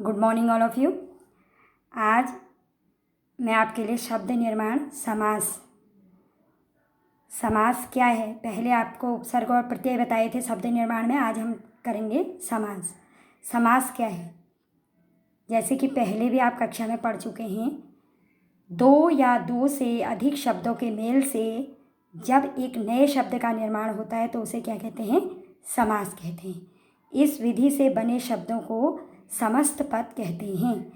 Good morning all of you. आज मैं आपके लिए शब्द निर्माण समास क्या है, पहले आपको उपसर्ग और प्रत्यय बताए थे शब्द निर्माण में। आज हम करेंगे समास क्या है। जैसे कि पहले भी आप कक्षा में पढ़ चुके हैं, दो या दो से अधिक शब्दों के मेल से जब एक नए शब्द का निर्माण होता है तो उसे क्या कहते हैं? समास कहते हैं। इस विधि से बने शब्दों को समस्त पद कहते हैं।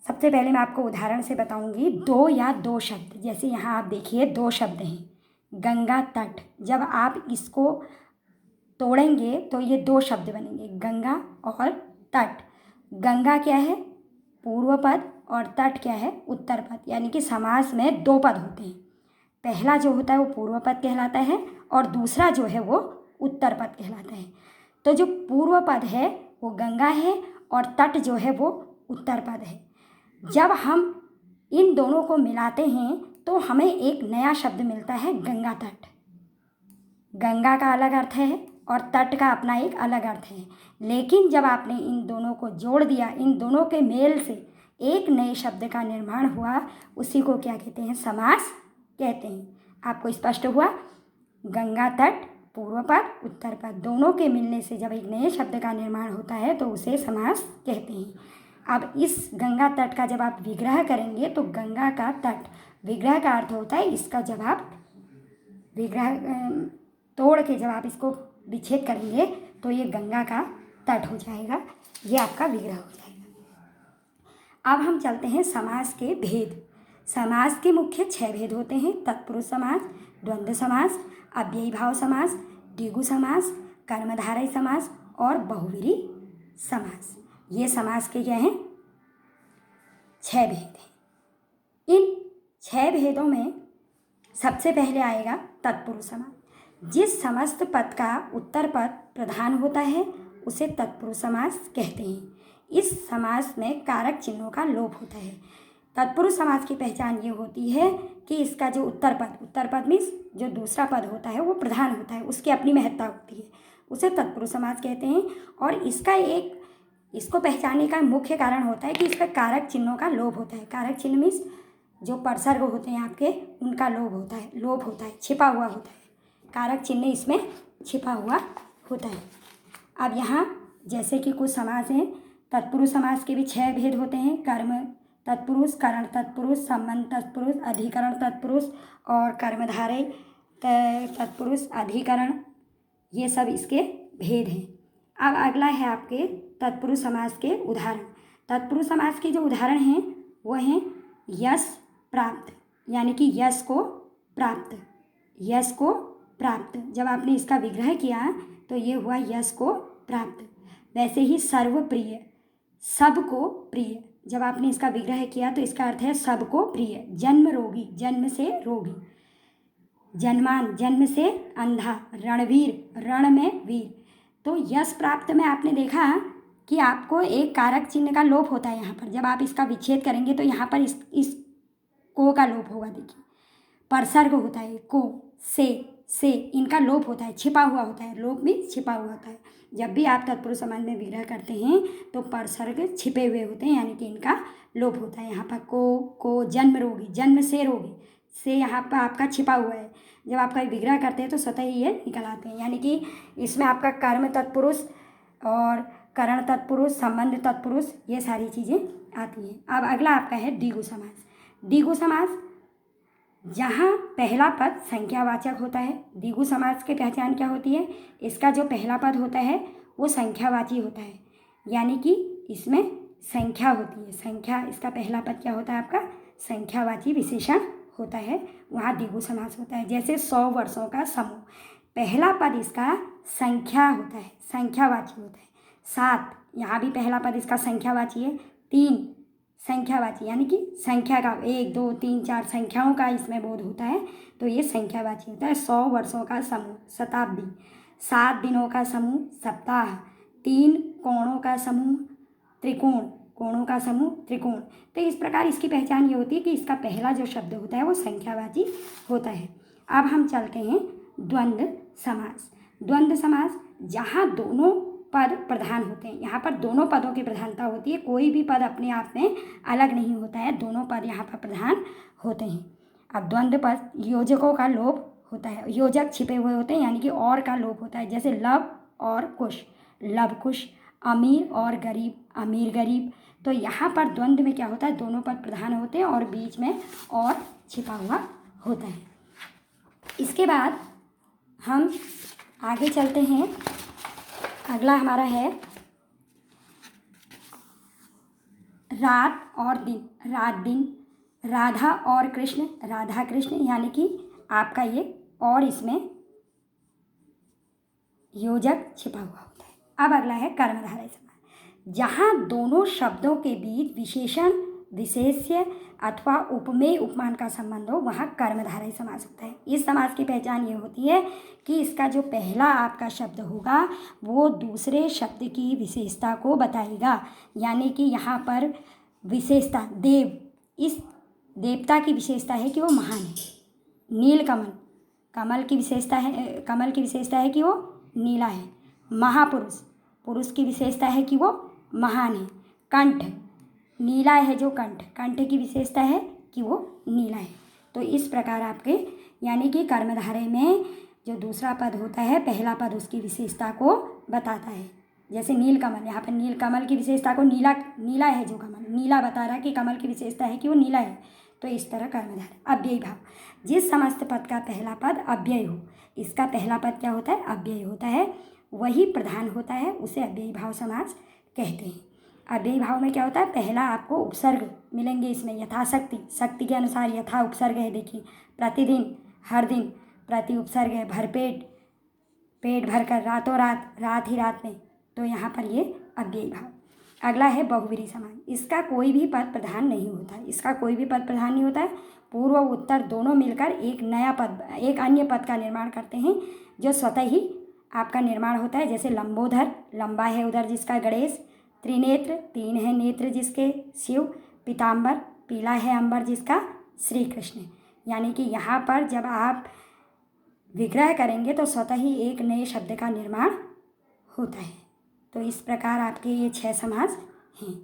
सबसे पहले मैं आपको उदाहरण से बताऊंगी। दो या दो शब्द, जैसे यहाँ आप देखिए दो शब्द हैं, गंगा तट। जब आप इसको तोड़ेंगे तो ये दो शब्द बनेंगे, गंगा और तट। गंगा क्या है? पूर्व पद, और तट क्या है? उत्तर पद। यानी कि समास में दो पद होते हैं। पहला जो होता है वो पूर्व पद कहलाता है और दूसरा जो है वो उत्तर पद कहलाता है। तो जो पूर्व पद है वो गंगा है और तट जो है वो उत्तर पद है। जब हम इन दोनों को मिलाते हैं तो हमें एक नया शब्द मिलता है, गंगा तट। गंगा का अलग अर्थ है और तट का अपना एक अलग अर्थ है, लेकिन जब आपने इन दोनों को जोड़ दिया, इन दोनों के मेल से एक नए शब्द का निर्माण हुआ, उसी को क्या कहते हैं? समास कहते हैं। आपको स्पष्ट हुआ? गंगा तट, पूर्व पद, उत्तर पद, दोनों के मिलने से जब एक नए शब्द का निर्माण होता है तो उसे समास कहते हैं। अब इस गंगा तट का जब आप विग्रह करेंगे तो गंगा का तट, विग्रह का अर्थ होता है इसका जब आप विग्रह तोड़ के जब आप इसको विच्छेद करेंगे तो ये गंगा का तट हो जाएगा, ये आपका विग्रह हो जाएगा। अब हम चलते हैं समास के भेद। समास के मुख्य 6 भेद होते हैं: तत्पुरुष समास, द्वंद्व समास, अव्ययी भाव समास, द्विगु समास, कर्मधारय समास और बहुव्रीहि समास। ये समास के क्या हैं? 6 भेद हैं। इन 6 भेदों में सबसे पहले आएगा तत्पुरुष समास। जिस समस्त पद का उत्तर पद प्रधान होता है उसे तत्पुरुष समास कहते हैं। इस समास में कारक चिन्हों का लोप होता है। तत्पुरुष समास की पहचान ये होती है कि इसका जो उत्तर पद मीन्स जो दूसरा पद होता है वो प्रधान होता है, उसकी अपनी महत्ता होती है, उसे तत्पुरुष समास कहते हैं। और इसको पहचानने का मुख्य कारण होता है कि इसका कारक चिन्हों का लोप होता है। कारक चिन्ह मीन्स जो परसर्ग होते हैं आपके, उनका लोप होता है, छिपा हुआ होता है। कारक चिन्ह इसमें छिपा हुआ होता है। अब यहाँ जैसे कि कुछ समास हैं, तत्पुरुष समास के भी 6 भेद होते हैं: कर्म तत्पुरुष, करण तत्पुरुष, संबंध तत्पुरुष, अधिकरण तत्पुरुष और कर्मधारय तत्पुरुष, अधिकरण। ये सब इसके भेद हैं। अब अगला है आपके तत्पुरुष समास के उदाहरण। तत्पुरुष समास के जो उदाहरण हैं वो हैं यश प्राप्त, यानी कि यश को प्राप्त। जब आपने इसका विग्रह किया तो ये हुआ यश को प्राप्त। वैसे ही सर्वप्रिय, सबको प्रिय। जब आपने इसका विग्रह किया तो इसका अर्थ है सबको प्रिय। जन्म रोगी, जन्म से रोगी। जन्मान, जन्म से अंधा। रणवीर, रण में वीर। तो यश प्राप्त में आपने देखा कि आपको एक कारक चिन्ह का लोप होता है। यहाँ पर जब आप इसका विच्छेद करेंगे तो यहाँ पर इस को का लोप होगा। देखिए परसर्ग होता है, को, से इनका लोप होता है, छिपा हुआ होता है। लोप भी छिपा हुआ होता है। जब भी आप तत्पुरुष समास में विग्रह करते हैं तो परसर्ग छिपे हुए होते हैं, यानी कि इनका लोप होता है। यहाँ पर को जन्म रोगी, जन्म से रोगी, से यहाँ पर आपका छिपा हुआ है। जब आपका विग्रह करते हैं तो स्वतः ही ये निकल आते हैं, यानी कि इसमें आपका कर्म तत्पुरुष और करण तत्पुरुष, संबंध तत्पुरुष, ये सारी चीज़ें आती हैं। अब अगला आपका है द्विगु समास। द्विगु समास जहाँ पहला पद संख्यावाचक होता है। द्विगु समास की पहचान क्या होती है? इसका जो पहला पद होता है वो संख्यावाची होता है, यानी कि इसमें संख्या होती है। संख्या, इसका पहला पद क्या होता है? आपका संख्यावाची विशेषण होता है, वहाँ द्विगु समास होता है। जैसे 100 वर्षों का समूह, पहला पद इसका संख्या होता है, संख्यावाची होता है। 7, यहाँ भी पहला पद इसका संख्यावाची है। 3 संख्यावाची, यानी कि संख्या का 1 2 3 4 संख्याओं का इसमें बोध होता है, तो ये संख्यावाची होता है। 100 वर्षों का समूह, शताब्दी। 7 दिनों का समूह, सप्ताह। 3 कोणों का समूह, त्रिकोण, कोणों का समूह, त्रिकोण। तो इस प्रकार इसकी पहचान ये होती है कि इसका पहला जो शब्द होता है वो संख्यावाची होता है। अब हम चलते हैं द्वंद्व समास। द्वंद्व समास जहाँ दोनों पद प्रधान होते हैं। यहाँ पर दोनों पदों की प्रधानता होती है, कोई भी पद अपने आप में अलग नहीं होता है, दोनों पद यहाँ पर प्रधान होते हैं। अब द्वंद्व पद योजकों का लोप होता है, योजक छिपे हुए होते हैं यानी कि और का लोप होता है, जैसे लव और कुश, लव कुश, अमीर और गरीब, अमीर गरीब। तो यहाँ पर द्वंद्व में क्या होता है, दोनों पद प्रधान होते हैं और बीच में और छिपा हुआ होता है। इसके बाद हम आगे चलते हैं। अगला हमारा है रात और दिन, रात दिन, राधा और कृष्ण, राधा कृष्ण, यानी कि आपका ये और इसमें योजक छिपा हुआ होता है। अब अगला है कर्मधारय समास, जहाँ दोनों शब्दों के बीच विशेषण, विशेष्य अथवा उपमेय उपमान का संबंध हो, वहाँ कर्मधारय समास होता है। इस समास की पहचान ये होती है कि इसका जो पहला आपका शब्द होगा वो दूसरे शब्द की विशेषता को बताएगा, यानी कि यहाँ पर विशेषता देव, इस देवता की विशेषता है कि वो महान है। नीलकमल, कमल की विशेषता है, कमल की विशेषता है कि वो नीला है। महापुरुष, पुरुष की विशेषता है कि वो महान है। कंठ, नीला है जो कंठ, कंठ की विशेषता है कि वो नीला है। तो इस प्रकार आपके यानी कि कर्मधारय में जो दूसरा पद होता है, पहला पद उसकी विशेषता को बताता है। जैसे नीलकमल, यहाँ पर नीलकमल की विशेषता को नीला, नीला है जो कमल, नीला बता रहा है कि कमल की विशेषता है कि वो नीला है। तो इस तरह कर्मधारय। अव्ययी भाव, जिस समस्त पद का पहला पद अव्यय हो, इसका पहला पद क्या होता है, अव्यय होता है, वही प्रधान होता है, उसे अव्ययी भाव समास कहते हैं। अव्ययी भाव में क्या होता है, पहला आपको उपसर्ग मिलेंगे इसमें, यथाशक्ति, शक्ति के अनुसार यथा उपसर्ग है, देखिए प्रतिदिन, हर दिन, प्रति उपसर्ग है, भरपेट, पेट भरकर, रातों रात, रात ही रात में। तो यहाँ पर ये अव्ययी भाव। अगला है बहुव्रीहि समास, इसका कोई भी पद प्रधान नहीं होता है, इसका कोई भी पद प्रधान नहीं होता है, पूर्व और उत्तर दोनों मिलकर एक नया पद, एक अन्य पद का निर्माण करते हैं, जो स्वतः ही आपका निर्माण होता है। जैसे लंबोदर, लंबा है उधर जिसका गणेश, त्रिनेत्र, तीन है नेत्र जिसके शिव, पीताम्बर, पीला है अंबर जिसका श्री कृष्ण। यानी कि यहाँ पर जब आप विग्रह करेंगे तो स्वतः ही एक नए शब्द का निर्माण होता है। तो इस प्रकार आपके ये 6 समास हैं।